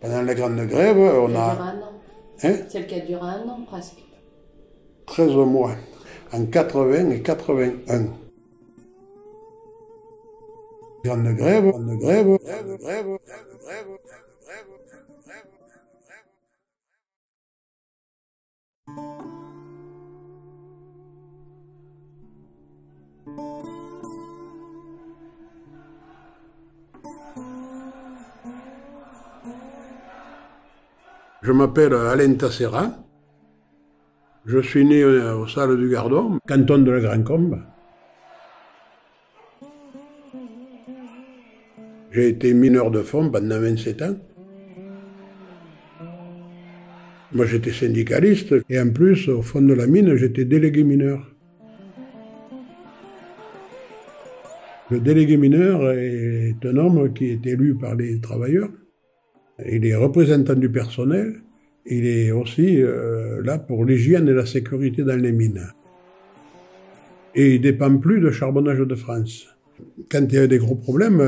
Pendant la grande grève, on a... Hein? Celle qui a duré un an, presque. 13 mois, en 80 et 81. Grande grève. Je m'appelle Alain Tassera. Je suis né aux Salles du Gardon, canton de la Grand-Combe. J'ai été mineur de fond pendant 27 ans. Moi, j'étais syndicaliste et en plus, au fond de la mine, j'étais délégué mineur. Le délégué mineur est un homme qui est élu par les travailleurs. Il est représentant du personnel. Il est aussi là pour l'hygiène et la sécurité dans les mines. Et il ne dépend plus de Charbonnage de France. Quand il y a des gros problèmes,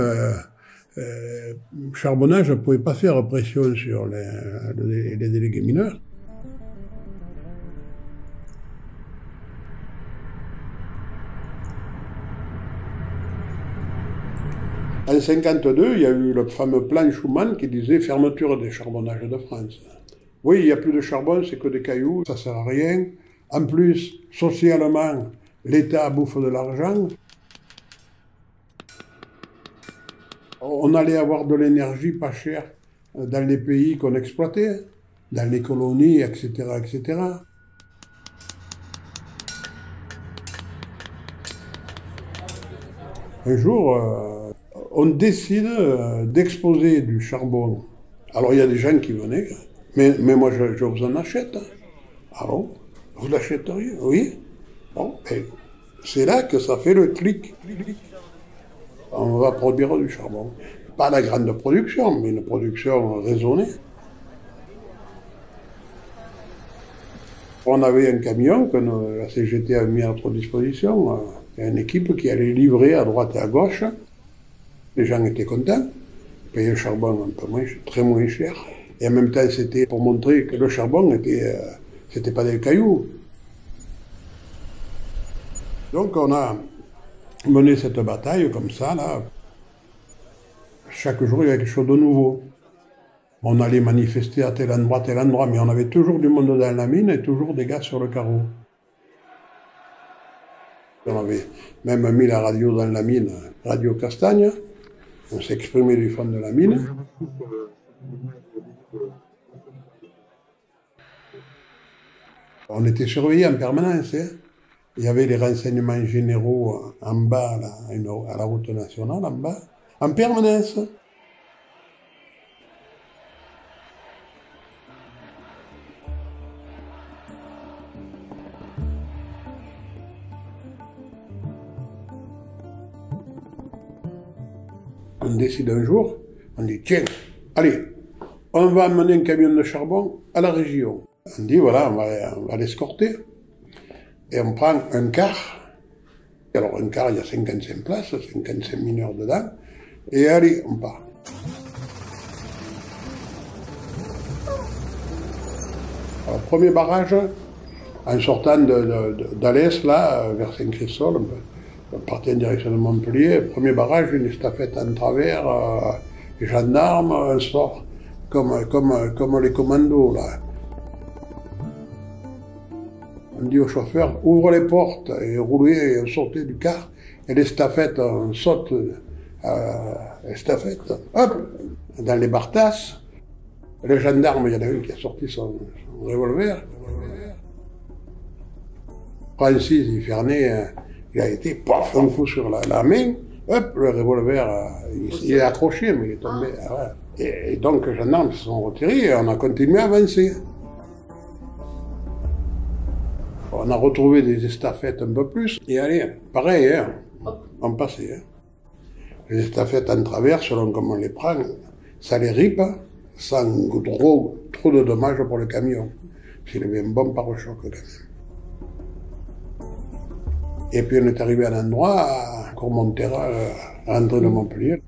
Charbonnage ne pouvait pas faire pression sur les délégués mineurs. En 1952, il y a eu le fameux plan Schuman qui disait fermeture des charbonnages de France. Oui, il n'y a plus de charbon, c'est que des cailloux, ça ne sert à rien. En plus, socialement, l'État bouffe de l'argent. On allait avoir de l'énergie pas chère dans les pays qu'on exploitait, dans les colonies, etc., etc. Un jour, on décide d'exposer du charbon. Alors il y a des gens qui venaient, mais moi je vous en achète. Ah bon? Vous l'achèteriez? Oui. Bon, c'est là que ça fait le clic. On va produire du charbon. Pas la grande production, mais une production raisonnée. On avait un camion que la CGT a mis à notre disposition, une équipe qui allait livrer à droite et à gauche. Les gens étaient contents, payaient le charbon un peu moins, très moins cher. Et en même temps, c'était pour montrer que le charbon c'était pas des cailloux. Donc on a mené cette bataille comme ça, là. Chaque jour, il y avait quelque chose de nouveau. On allait manifester à tel endroit, mais on avait toujours du monde dans la mine et toujours des gars sur le carreau. On avait même mis la radio dans la mine, Radio Castagne. On s'exprimait du fond de la mine. On était surveillés en permanence. Hein. Il y avait les renseignements généraux en bas, là, à la route nationale, en bas, en permanence. On décide un jour, on dit tiens, allez, on va amener un camion de charbon à la région. On dit voilà, on va l'escorter. Et on prend un car. Alors un car, il y a 55 places, 55 mineurs dedans. Et allez, on part. Alors, premier barrage, en sortant d'Alès, là, vers Saint-Christol, on partait en direction de Montpellier. Premier barrage, une estafette en travers, les gendarmes, on sort comme les commandos, là. On dit au chauffeur, ouvre les portes et roulez et sortez du car. Et l'estafette, on saute l'estafette, hop, dans les bartasses. Le gendarme, il y en a un qui a sorti son revolver. Francis, il Ferney, il a été, paf, un coup sur la main. Hop, le revolver, il est accroché, mais il est tombé. Ah ouais. Et donc, les gendarmes se sont retirés et on a continué à avancer. On a retrouvé des estafettes un peu plus. Et allez, pareil, hein, on passait. Hein. Les estafettes en travers, selon comment on les prend, ça les ripe sans trop de dommages pour le camion. S'il avait un bon pare-choc quand même. Et puis on est arrivé à un endroit, à Courmonterra, à l'entrée de Montpellier.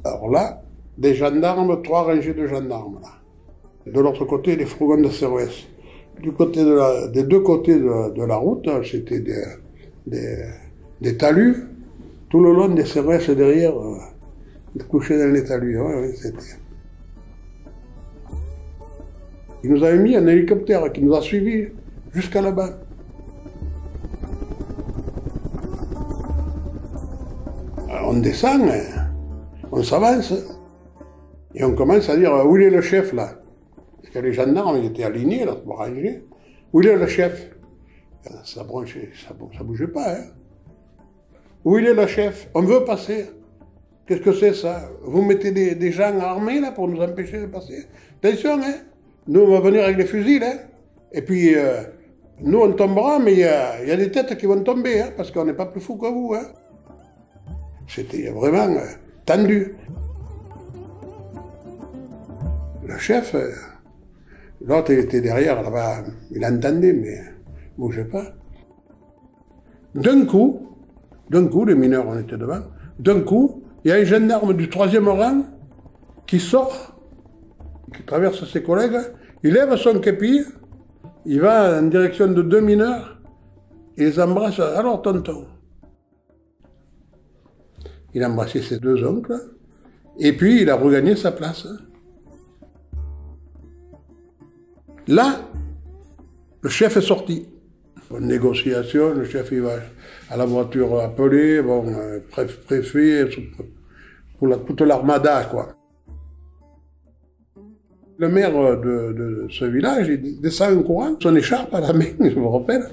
Alors là, des gendarmes, 3 rangées de gendarmes, là. De l'autre côté, des fourgons de CRS. Des deux côtés de la route, c'était des talus, tout le long des CRS derrière, couchés dans les talus. Ouais, c'était... Il nous avait mis un hélicoptère qui nous a suivis jusqu'à là-bas. Alors on descend, on s'avance, et on commence à dire « Où il est le chef, là ?» Parce que les gendarmes, ils étaient alignés, là, pour ranger. « Où il est le chef ?» Ça bougeait pas, hein. « Où il est le chef? On veut passer. » Qu'est-ce que c'est, ça? Vous mettez des gens armés, là, pour nous empêcher de passer? Attention, hein. Nous, on va venir avec les fusils, hein. Et puis, nous, on tombera, mais il y a des têtes qui vont tomber, hein, parce qu'on n'est pas plus fous que vous, hein. C'était vraiment tendu. Le chef, l'autre, il était derrière, là-bas, il entendait, mais il ne bougeait pas. D'un coup, les mineurs, on était devant, d'un coup, il y a un gendarme du 3e rang qui sort, qui traverse ses collègues, il lève son képi, il va en direction de 2 mineurs, et les embrasse. Alors, tonton. Il a embrassé ses 2 oncles, et puis il a regagné sa place. Là, le chef est sorti. Bonne négociation, le chef il va à la voiture appelée, bon, préfet, pour toute l'armada, quoi. Le maire de ce village, il descend en courant, son écharpe à la main, je me rappelle.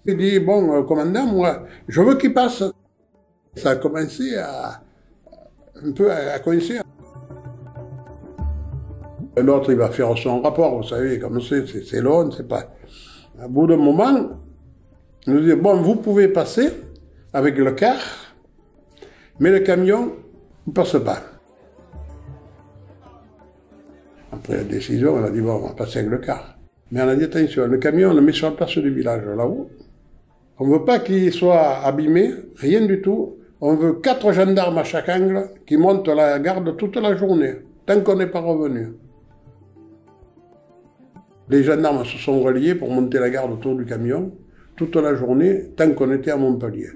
Il dit, bon, commandant, moi, je veux qu'il passe. Ça a commencé un peu à coincer. L'autre, il va faire son rapport, vous savez, comme c'est long, c'est pas... À bout d'un moment, il nous dit, bon, vous pouvez passer avec le car, mais le camion ne passe pas. Après la décision, on a dit, bon, on va passer avec le car. Mais on a dit, attention, le camion, on le met sur la place du village, là-haut. On ne veut pas qu'il soit abîmé, rien du tout. On veut 4 gendarmes à chaque angle qui montent la garde toute la journée, tant qu'on n'est pas revenu. Les gendarmes se sont reliés pour monter la garde autour du camion toute la journée, tant qu'on était à Montpellier.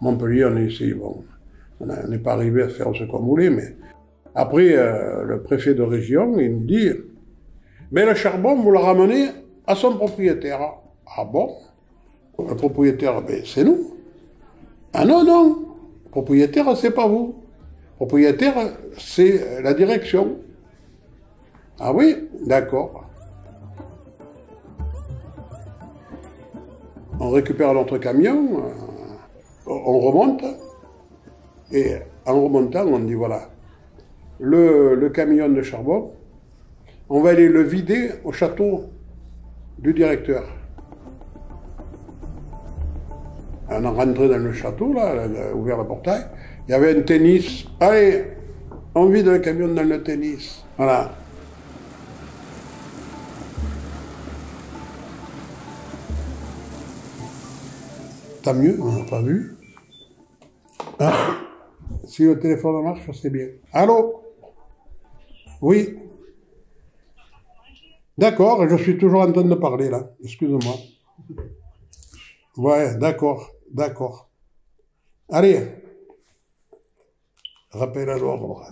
Montpellier, on est ici, bon, on n'est pas arrivé à faire ce qu'on voulait, mais après, le préfet de région, il nous dit, mais le charbon, vous le ramenez à son propriétaire. Ah bon? Le propriétaire, ben, c'est nous. Ah non, non, le propriétaire, c'est pas vous. Le propriétaire, c'est la direction. Ah oui, d'accord. On récupère notre camion, on remonte, et en remontant, on dit voilà, le camion de charbon, on va aller le vider au château du directeur. On est rentré dans le château, là, on a ouvert le portail, il y avait un tennis. Allez, on vide le camion dans le tennis. Voilà. Tant mieux, on n'a pas vu. Ah, si le téléphone marche, c'est bien. Allô? Oui. D'accord, je suis toujours en train de parler, là. Excuse-moi. Ouais, d'accord, d'accord. Allez. Rappel à l'ordre.